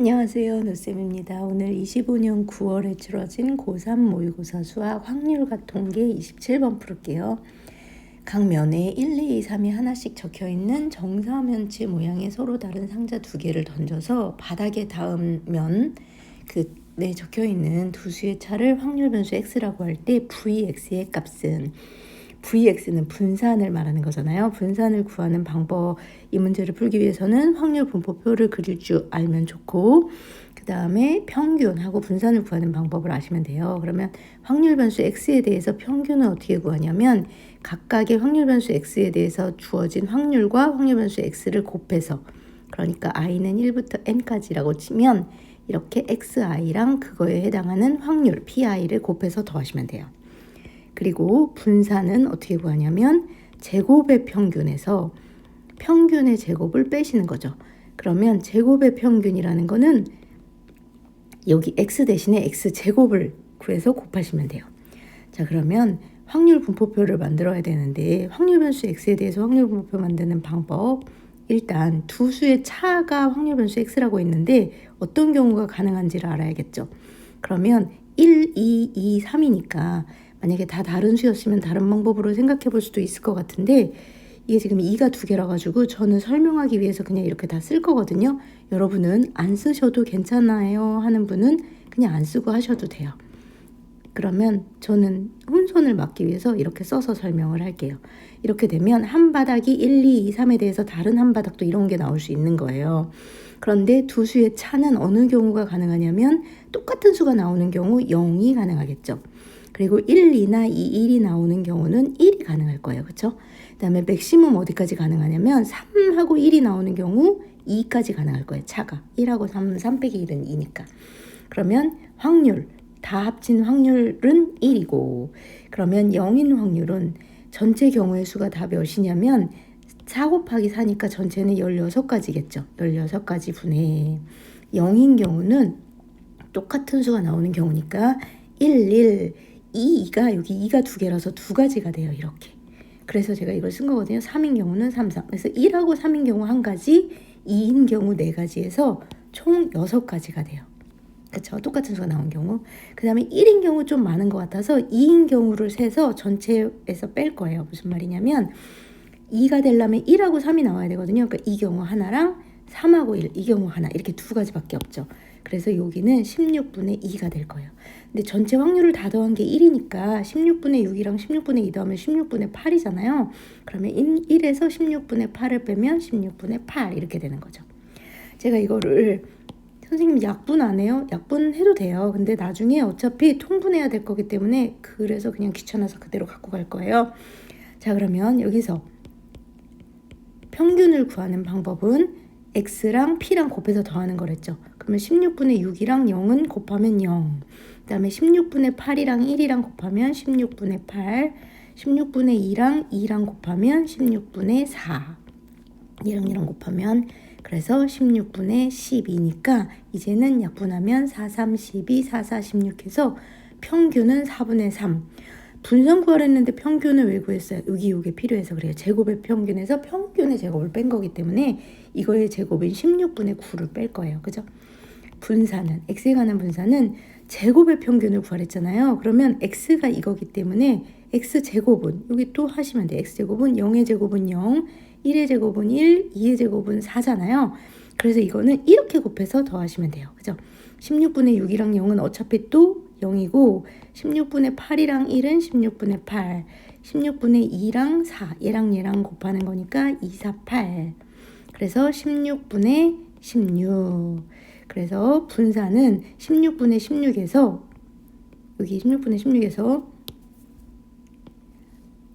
안녕하세요. 노쌤입니다. 오늘 25년 9월에 치러진 고3 모의고사 수학 확률과 통계 27번 풀을게요. 각 면에 1, 2, 3이 하나씩 적혀있는 정사면체 모양의 서로 다른 상자 두 개를 던져서 바닥에 닿은 면 내 적혀있는 두 수의 차를 확률 변수 x라고 할 때 vx의 값은 Vx는 분산을 말하는 거잖아요. 분산을 구하는 방법, 이 문제를 풀기 위해서는 확률 분포표를 그릴 줄 알면 좋고, 그 다음에 평균하고 분산을 구하는 방법을 아시면 돼요. 그러면 확률 변수 X에 대해서 평균은 어떻게 구하냐면 각각의 확률 변수 X에 대해서 주어진 확률과 확률 변수 X를 곱해서, 그러니까 i는 1부터 n까지라고 치면 이렇게 xi랑 그거에 해당하는 확률 pi를 곱해서 더하시면 돼요. 그리고 분산은 어떻게 구하냐면 제곱의 평균에서 평균의 제곱을 빼시는 거죠. 그러면 제곱의 평균이라는 거는 여기 x 대신에 x 제곱을 구해서 곱하시면 돼요. 자, 그러면 확률 분포표를 만들어야 되는데 확률 변수 x에 대해서 확률 분포표 만드는 방법, 일단 두 수의 차가 확률 변수 x라고 했는데 어떤 경우가 가능한지를 알아야겠죠. 그러면 1, 2, 2, 3이니까 만약에 다 다른 수였으면 다른 방법으로 생각해 볼 수도 있을 것 같은데, 이게 지금 2가 두 개라 가지고 저는 설명하기 위해서 그냥 이렇게 다 쓸 거거든요. 여러분은 안 쓰셔도 괜찮아요 하는 분은 그냥 안 쓰고 하셔도 돼요. 그러면 저는 혼선을 막기 위해서 이렇게 써서 설명을 할게요. 이렇게 되면 한 바닥이 1, 2, 2, 3에 대해서 다른 한 바닥도 이런 게 나올 수 있는 거예요. 그런데 두 수의 차는 어느 경우가 가능하냐면 똑같은 수가 나오는 경우 0이 가능하겠죠. 그리고 1, 2나 2, 1이 나오는 경우는 1이 가능할 거예요. 그렇죠? 그 다음에 맥시멈 어디까지 가능하냐면 3하고 1이 나오는 경우 2까지 가능할 거예요. 차가 1하고 3 빼기 1은 2니까. 그러면 확률, 다 합친 확률은 1이고, 그러면 0인 확률은 전체 경우의 수가 다 몇이냐면 4 곱하기 4니까 전체는 16가지겠죠. 16가지 분의 0인 경우는 똑같은 수가 나오는 경우니까 1, 1, 2, 2가 여기 2가 두 개라서 두 가지가 돼요. 이렇게. 그래서 제가 이걸 쓴 거거든요. 3인 경우는 3, 3. 그래서 1하고 3인 경우 한 가지, 2인 경우 네 가지에서 총 6가지가 돼요. 그렇죠? 똑같은 수가 나온 경우. 그 다음에 1인 경우 좀 많은 것 같아서 2인 경우를 세서 전체에서 뺄 거예요. 무슨 말이냐면 2가 되려면 1하고 3이 나와야 되거든요. 그러니까 이 경우 하나랑 3하고 1, 이 경우 하나, 이렇게 두 가지밖에 없죠. 그래서 여기는 16분의 2가 될 거예요. 근데 전체 확률을 다 더한 게 1이니까 16분의 6이랑 16분의 2 더하면 16분의 8이잖아요. 그러면 1에서 16분의 8을 빼면 16분의 8 이렇게 되는 거죠. 제가 이거를 선생님 약분 안 해요? 약분 해도 돼요. 근데 나중에 어차피 통분해야 될 거기 때문에 그래서 그냥 귀찮아서 그대로 갖고 갈 거예요. 자, 그러면 여기서 평균을 구하는 방법은 x랑 p랑 곱해서 더하는 거랬죠. 그러면 16분의 6이랑 0은 곱하면 0. 그 다음에 16분의 8이랑 1이랑 곱하면 16분의 8. 16분의 2랑 2랑 곱하면 16분의 4. 얘랑 곱하면 그래서 16분의 12니까 이제는 약분하면 4, 3, 12, 4, 4, 16 해서 평균은 4분의 3. 분산 구하랬는데 평균을 왜 구했어요? 이게 필요해서 그래요. 제곱의 평균에서 평균의 제곱을 뺀 거기 때문에 이거의 제곱인 16분의 9를 뺄 거예요. 그죠? 분산은, x에 관한 분산은 제곱의 평균을 구하랬잖아요. 그러면 x가 이거기 때문에 x제곱은, 여기 또 하시면 돼요. x제곱은 0의 제곱은 0, 1의 제곱은 1, 2의 제곱은 4잖아요. 그래서 이거는 이렇게 곱해서 더하시면 돼요. 그죠? 16분의 6이랑 0은 어차피 또 0이고 16분의 8이랑 1은 16분의 8, 16분의 2랑 4, 얘랑 곱하는 거니까 2, 4, 8. 그래서 16분의 16. 그래서 분산은 16분의 16에서 여기 16분의 16에서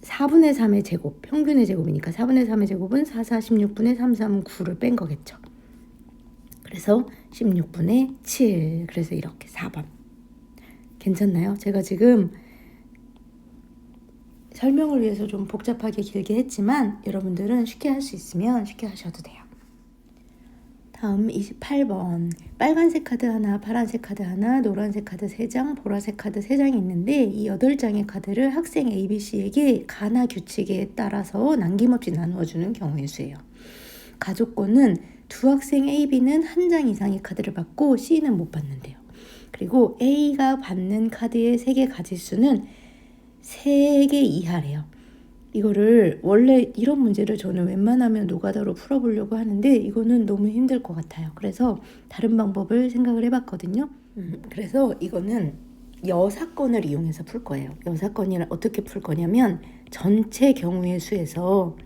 4분의 3의 제곱, 평균의 제곱이니까 4분의 3의 제곱은 4, 4, 16분의 3, 3, 9를 뺀 거겠죠. 그래서 16분의 7. 그래서 이렇게 4번. 괜찮나요? 제가 지금 설명을 위해서 좀 복잡하게 길게 했지만 여러분들은 쉽게 할 수 있으면 쉽게 하셔도 돼요. 다음 28번. 빨간색 카드 하나, 파란색 카드 하나, 노란색 카드 3장, 보라색 카드 3장이 있는데 이 8장의 카드를 학생 ABC에게 가나 규칙에 따라서 남김없이 나누어주는 경우의 수예요. 가족권은 두 학생 A, B는 한 장 이상의 카드를 받고 C는 못 받는데요. 그리고 A가 받는 카드의 세개 가지수는 3개 이하래요. 이거를 원래 이런 문제를 저는 웬만하면 노가다로 풀어보려고 하는데 이거는 너무 힘들 것 같아요. 그래서 다른 방법을 생각을 해봤거든요. 그래서 이거는 여사건을 이용해서 풀 거예요. 여사건을 어떻게 풀 거냐면 전체 경우의 수에서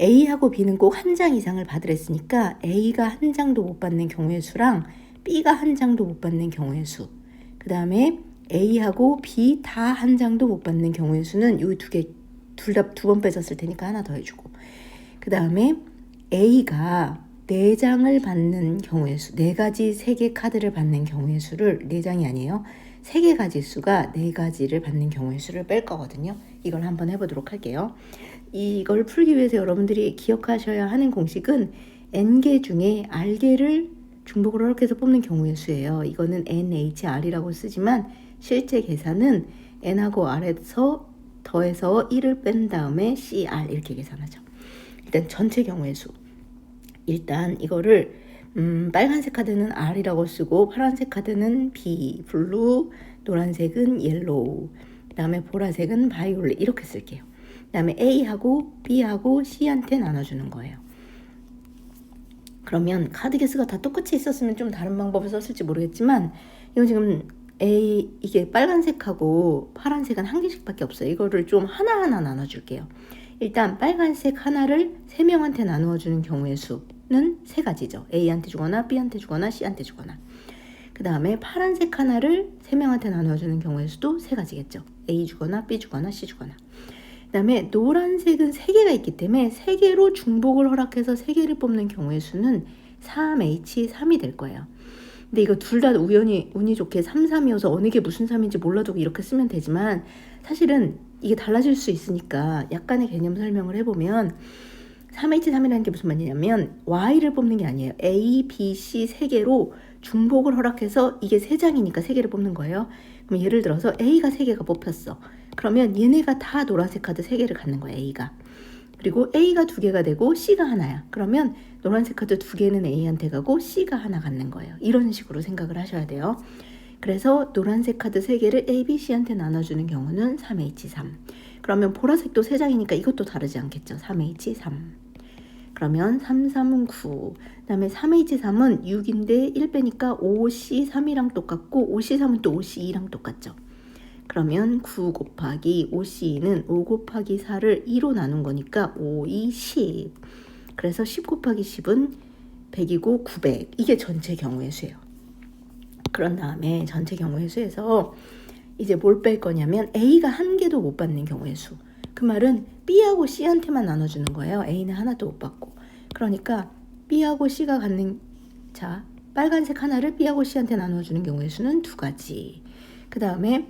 A하고 B는 꼭 한 장 이상을 받으랬으니까 A가 한 장도 못 받는 경우의 수랑 B가 한 장도 못 받는 경우의 수, 그 다음에 A하고 B 다 한 장도 못 받는 경우의 수는 이 두 개, 둘 다 2번 빼졌을 테니까 하나 더 해주고, 그 다음에 A가 4장을 받는 경우의 수, 4가지 3개 카드를 받는 경우의 수를, 4장이 아니에요, 3개 가지수가 4가지를 받는 경우의 수를 뺄 거거든요. 이걸 한번 해보도록 할게요. 이걸 풀기 위해서 여러분들이 기억하셔야 하는 공식은 N개 중에 R개를 중복으로 이렇게 해서 뽑는 경우의 수예요. 이거는 NHR이라고 쓰지만 실제 계산은 N하고 R에서 더해서 1을 뺀 다음에 CR 이렇게 계산하죠. 일단 전체 경우의 수. 일단 이거를 빨간색 카드는 R이라고 쓰고 파란색 카드는 B, 블루, 노란색은 옐로우, 그 다음에 보라색은 바이올렛 이렇게 쓸게요. 그 다음에 A하고 B하고 C한테 나눠주는 거예요. 그러면 카드 개수가 다 똑같이 있었으면 좀 다른 방법을 썼을지 모르겠지만 이건 지금 이게 빨간색하고 파란색은 한 개씩밖에 없어요. 이거를 좀 하나하나 나눠줄게요. 일단 빨간색 하나를 3명한테 나누어주는 경우의 수는 3가지죠. A한테 주거나 B한테 주거나 C한테 주거나. 그 다음에 파란색 하나를 3명한테 나누어주는 경우의 수도 3가지겠죠. A 주거나 B 주거나 C 주거나. 그 다음에 노란색은 3개가 있기 때문에 3개로 중복을 허락해서 3개를 뽑는 경우의 수는 3H3이 될 거예요. 근데 이거 둘 다 운이 좋게 3, 3이어서 어느 게 무슨 3인지 몰라도 이렇게 쓰면 되지만 사실은 이게 달라질 수 있으니까 약간의 개념 설명을 해보면 3H3이라는 게 무슨 말이냐면 Y를 뽑는 게 아니에요. A, B, C 3개로 중복을 허락해서 이게 3장이니까 3개를 뽑는 거예요. 그럼 예를 들어서 A가 3개가 뽑혔어. 그러면 얘네가 다 노란색 카드 3개를 갖는 거야, A가. 그리고 A가 2개가 되고 C가 하나야. 그러면 노란색 카드 2개는 A한테 가고 C가 하나 갖는 거예요. 이런 식으로 생각을 하셔야 돼요. 그래서 노란색 카드 3개를 A, B, C한테 나눠주는 경우는 3H3. 그러면 보라색도 3장이니까 이것도 다르지 않겠죠. 3H3. 그러면 3, 3은 9. 그 다음에 3H3은 6인데 1 빼니까 5C3이랑 똑같고 5C3은 또 5C2랑 똑같죠. 그러면 9 곱하기 5C2는 5 곱하기 4를 2로 나눈 거니까 5, 2, 10. 그래서 10 곱하기 10은 100이고 900. 이게 전체 경우의 수예요. 그런 다음에 전체 경우의 수에서 이제 뭘 뺄 거냐면 A가 한 개도 못 받는 경우의 수. 그 말은 B하고 C한테만 나눠주는 거예요. A는 하나도 못 받고. 그러니까 B하고 C가 갖는, 자, 빨간색 하나를 B하고 C한테 나눠주는 경우의 수는 2가지. 그 다음에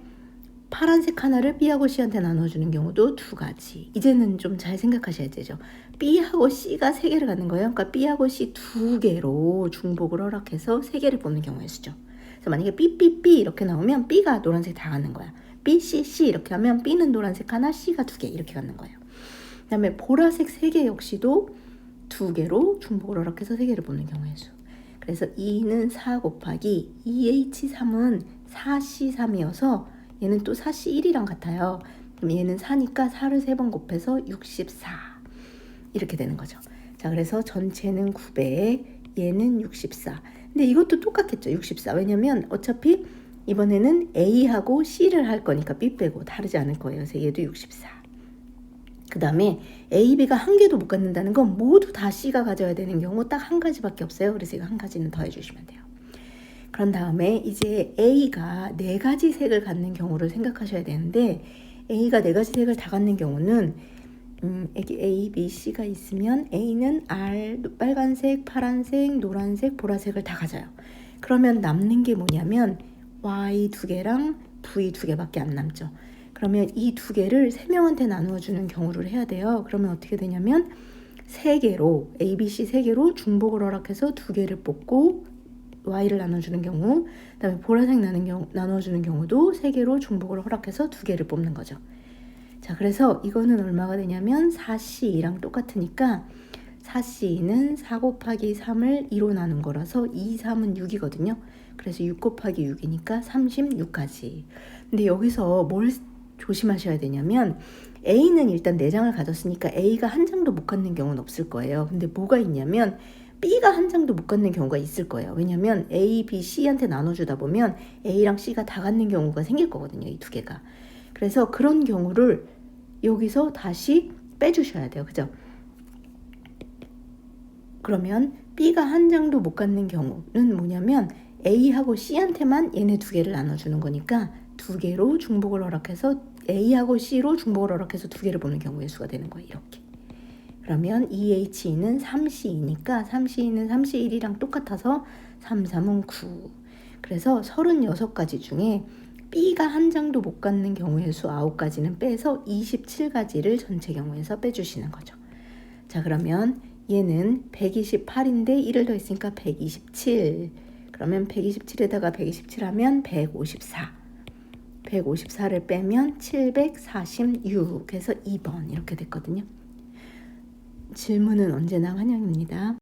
파란색 하나를 B하고 C한테 나눠주는 경우도 2가지. 이제는 좀 잘 생각하셔야 되죠. B하고 C가 3개를 갖는 거예요. 그러니까 B하고 C 2개로 중복을 허락해서 3개를 뽑는 경우의 수죠. 그래서 만약에 B, B, B 이렇게 나오면 B가 노란색 다 갖는 거야. B, C, C 이렇게 하면 B는 노란색 하나, C가 2개 이렇게 갖는 거예요. 그 다음에 보라색 3개 역시도 2개로 중복을 허락해서 3개를 뽑는 경우의 수. 그래서 2는 4 곱하기 2H3은 4C3이어서 얘는 또 4C1이랑 같아요. 그럼 얘는 4니까 4를 3번 곱해서 64 이렇게 되는 거죠. 자, 그래서 전체는 900, 얘는 64. 근데 이것도 똑같겠죠. 64. 왜냐면 어차피 이번에는 A하고 C를 할 거니까 B 빼고 다르지 않을 거예요. 그래서 얘도 64. 그 다음에 A, B가 한 개도 못 갖는다는 건 모두 다 C가 가져야 되는 경우 딱 한 가지밖에 없어요. 그래서 이거 한 가지는 더 해주시면 돼요. 그런 다음에 이제 A가 4가지 색을 갖는 경우를 생각하셔야 되는데 A가 4가지 색을 다 갖는 경우는 여기 A, B, C가 있으면 A는 R, 빨간색, 파란색, 노란색, 보라색을 다 가져요. 그러면 남는 게 뭐냐면 Y 2개랑 V 2개밖에 안 남죠. 그러면 이 2개를 3명한테 나누어주는 경우를 해야 돼요. 그러면 어떻게 되냐면 3개로 A, B, C 3개로 중복을 허락해서 2개를 뽑고 Y를 나눠주는 경우, 그 다음에 보라색 나눠주는 경우도 3개로 중복을 허락해서 2개를 뽑는 거죠. 자, 그래서 이거는 얼마가 되냐면 4C2랑 똑같으니까 4C는 4 곱하기 3을 2로 나눈 거라서 2, 3은 6이거든요. 그래서 6 곱하기 6이니까 36까지. 근데 여기서 뭘 조심하셔야 되냐면 A는 일단 4장을 가졌으니까 A가 한 장도 못 갖는 경우는 없을 거예요. 근데 뭐가 있냐면 B가 한 장도 못 갖는 경우가 있을 거예요. 왜냐면 A, B, C한테 나눠주다 보면 A랑 C가 다 갖는 경우가 생길 거거든요. 이 두 개가. 그래서 그런 경우를 여기서 다시 빼주셔야 돼요. 그죠? 그러면 B가 한 장도 못 갖는 경우는 뭐냐면 A하고 C한테만 얘네 두 개를 나눠주는 거니까 두 개로 중복을 허락해서 A하고 C로 중복을 허락해서 두 개를 보는 경우의 수가 되는 거예요. 이렇게. 그러면 2H는 3C이니까 3C는 3C1이랑 똑같아서 3, 3은 9. 그래서 36가지 중에 B가 한 장도 못 갖는 경우의 수 9가지는 빼서 27가지를 전체 경우에서 빼주시는 거죠. 자, 그러면 얘는 128인데 1을 더했으니까 127. 그러면 127에다가 127 하면 154. 154를 빼면 746. 해서 2번 이렇게 됐거든요. 질문은 언제나 환영입니다.